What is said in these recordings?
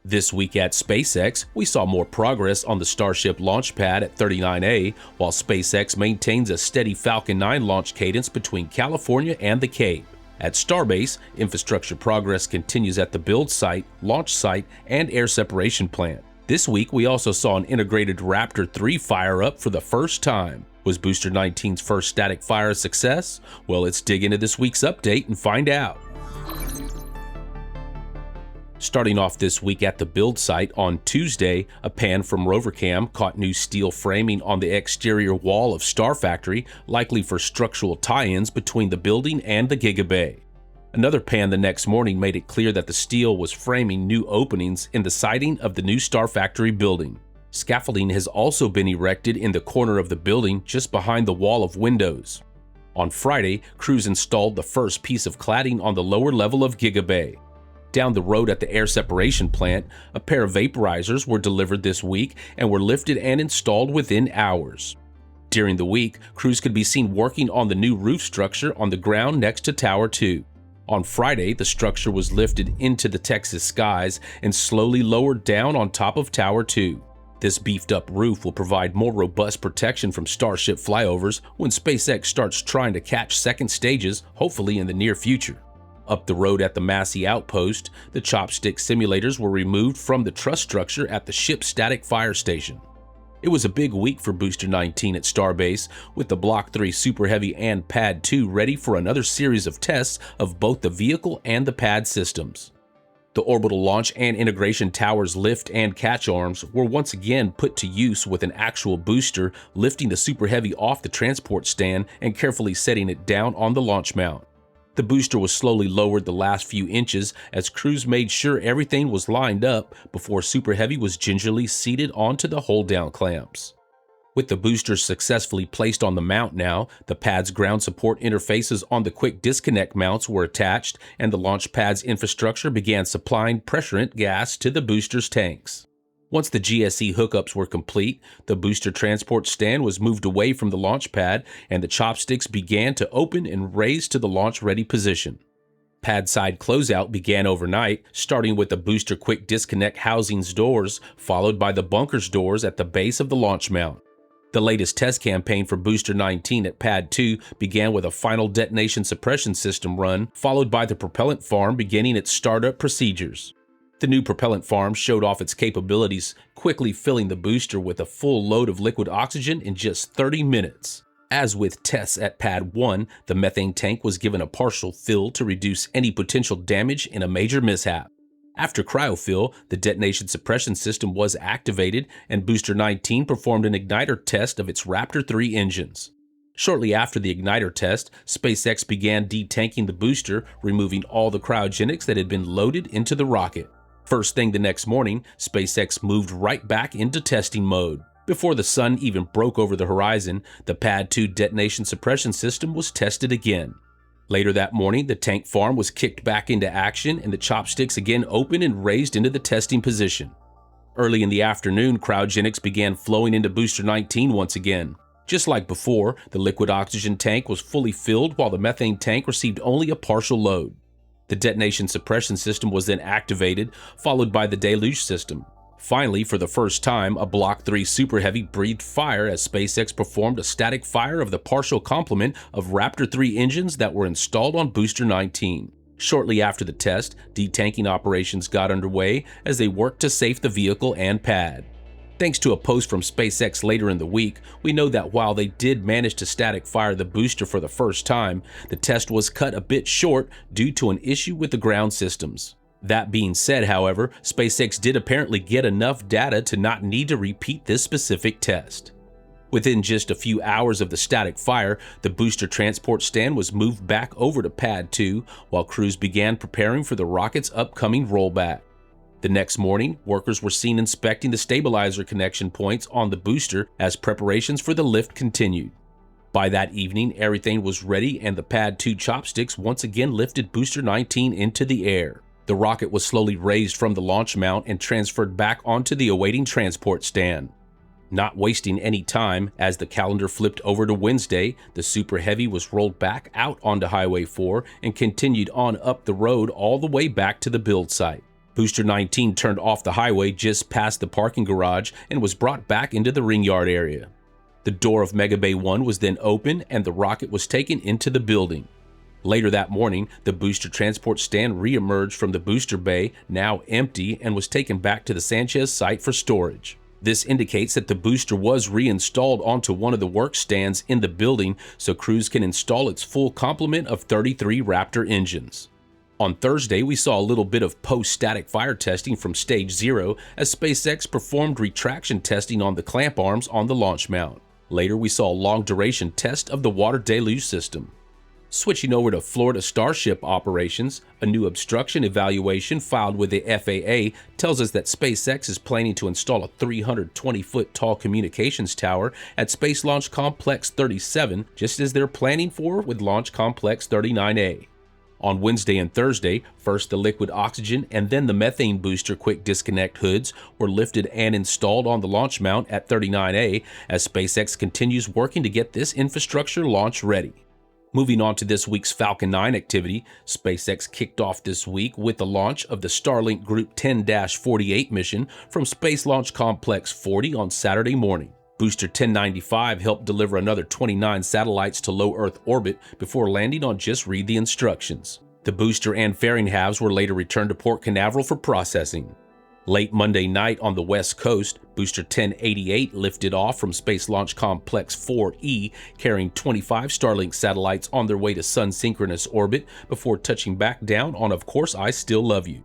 This week at SpaceX, we saw more progress on the Starship launch pad at 39A, while SpaceX maintains a steady Falcon 9 launch cadence between California and the Cape. At Starbase, infrastructure progress continues at the build site, launch site, and air separation plant. This week, we also saw an integrated Raptor 3 fire up for the first time. Was Booster 19's first static fire a success? Well, let's dig into this week's update and find out. Starting off this week at the build site, on Tuesday, a pan from RoverCam caught new steel framing on the exterior wall of Star Factory, likely for structural tie-ins between the building and the Giga Bay. Another pan the next morning made it clear that the steel was framing new openings in the siding of the new Star Factory building. Scaffolding has also been erected in the corner of the building just behind the wall of windows. On Friday, crews installed the first piece of cladding on the lower level of Giga Bay. Down the road at the air separation plant, a pair of vaporizers were delivered this week and were lifted and installed within hours. During the week, crews could be seen working on the new roof structure on the ground next to Tower 2. On Friday, the structure was lifted into the Texas skies and slowly lowered down on top of Tower 2. This beefed-up roof will provide more robust protection from Starship flyovers when SpaceX starts trying to catch second stages, hopefully in the near future. Up the road at the Massey Outpost, the chopstick simulators were removed from the truss structure at the ship's static fire station. It was a big week for Booster 19 at Starbase, with the Block 3 Superheavy and Pad 2 ready for another series of tests of both the vehicle and the pad systems. The orbital launch and integration tower's lift and catch arms were once again put to use with an actual booster lifting the Superheavy off the transport stand and carefully setting it down on the launch mount. The booster was slowly lowered the last few inches as crews made sure everything was lined up before Superheavy was gingerly seated onto the hold-down clamps. With the booster successfully placed on the mount now, the pad's ground support interfaces on the quick disconnect mounts were attached and the launch pad's infrastructure began supplying pressurant gas to the booster's tanks. Once the GSE hookups were complete, the booster transport stand was moved away from the launch pad and the chopsticks began to open and raise to the launch-ready position. Pad side closeout began overnight, starting with the booster quick disconnect housings doors, followed by the bunkers doors at the base of the launch mount. The latest test campaign for Booster 19 at Pad 2 began with a final detonation suppression system run, followed by the propellant farm beginning its startup procedures. The new propellant farm showed off its capabilities, quickly filling the booster with a full load of liquid oxygen in just 30 minutes. As with tests at Pad 1, the methane tank was given a partial fill to reduce any potential damage in a major mishap. After cryofill, the detonation suppression system was activated and Booster 19 performed an igniter test of its Raptor 3 engines. Shortly after the igniter test, SpaceX began detanking the booster, removing all the cryogenics that had been loaded into the rocket. First thing the next morning, SpaceX moved right back into testing mode. Before the sun even broke over the horizon, the Pad 2 detonation suppression system was tested again. Later that morning, the tank farm was kicked back into action and the chopsticks again opened and raised into the testing position. Early in the afternoon, cryogenics began flowing into Booster 19 once again. Just like before, the liquid oxygen tank was fully filled while the methane tank received only a partial load. The detonation suppression system was then activated, followed by the deluge system. Finally, for the first time, a Block 3 Superheavy breathed fire as SpaceX performed a static fire of the partial complement of Raptor 3 engines that were installed on Booster 19. Shortly after the test, detanking operations got underway as they worked to safe the vehicle and pad. Thanks to a post from SpaceX later in the week, we know that while they did manage to static fire the booster for the first time, the test was cut a bit short due to an issue with the ground systems. That being said, however, SpaceX did apparently get enough data to not need to repeat this specific test. Within just a few hours of the static fire, the booster transport stand was moved back over to Pad 2 while crews began preparing for the rocket's upcoming rollback. The next morning, workers were seen inspecting the stabilizer connection points on the booster as preparations for the lift continued. By that evening, everything was ready and the Pad 2 chopsticks once again lifted Booster 19 into the air. The rocket was slowly raised from the launch mount and transferred back onto the awaiting transport stand. Not wasting any time, as the calendar flipped over to Wednesday, the Superheavy was rolled back out onto Highway 4 and continued on up the road all the way back to the build site. Booster 19 turned off the highway just past the parking garage and was brought back into the ring yard area. The door of Mega Bay 1 was then opened and the rocket was taken into the building. Later that morning, the booster transport stand re-emerged from the booster bay, now empty, and was taken back to the Sanchez site for storage. This indicates that the booster was reinstalled onto one of the work stands in the building so crews can install its full complement of 33 Raptor engines. On Thursday, we saw a little bit of post-static fire testing from Stage 0 as SpaceX performed retraction testing on the clamp arms on the launch mount. Later, we saw a long-duration test of the water deluge system. Switching over to Florida Starship operations, a new obstruction evaluation filed with the FAA tells us that SpaceX is planning to install a 320-foot tall communications tower at Space Launch Complex 37, just as they're planning for with Launch Complex 39A. On Wednesday and Thursday, first the liquid oxygen and then the methane booster quick disconnect hoods were lifted and installed on the launch mount at 39A as SpaceX continues working to get this infrastructure launch ready. Moving on to this week's Falcon 9 activity, SpaceX kicked off this week with the launch of the Starlink Group 10-48 mission from Space Launch Complex 40 on Saturday morning. Booster 1095 helped deliver another 29 satellites to low Earth orbit before landing on Just Read the Instructions. The booster and fairing halves were later returned to Port Canaveral for processing. Late Monday night on the West Coast, Booster 1088 lifted off from Space Launch Complex 4E, carrying 25 Starlink satellites on their way to sun-synchronous orbit before touching back down on Of Course I Still Love You.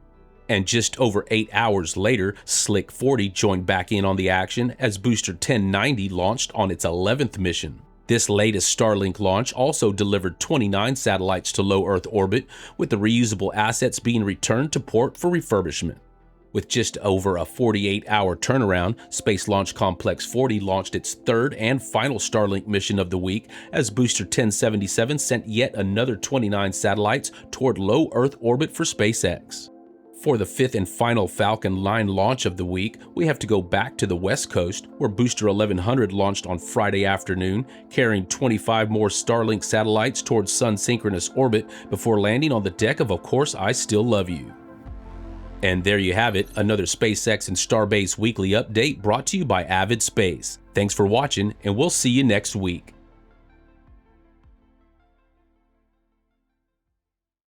And just over 8 hours later, Slick 40 joined back in on the action as Booster 1090 launched on its 11th mission. This latest Starlink launch also delivered 29 satellites to low Earth orbit, with the reusable assets being returned to port for refurbishment. With just over a 48-hour turnaround, Space Launch Complex 40 launched its third and final Starlink mission of the week as Booster 1077 sent yet another 29 satellites toward low Earth orbit for SpaceX. For the fifth and final Falcon 9 launch of the week, we have to go back to the West Coast, where Booster 1100 launched on Friday afternoon, carrying 25 more Starlink satellites towards sun-synchronous orbit before landing on the deck of Course I Still Love You. And there you have it, another SpaceX and Starbase weekly update brought to you by Avid Space. Thanks for watching, and we'll see you next week.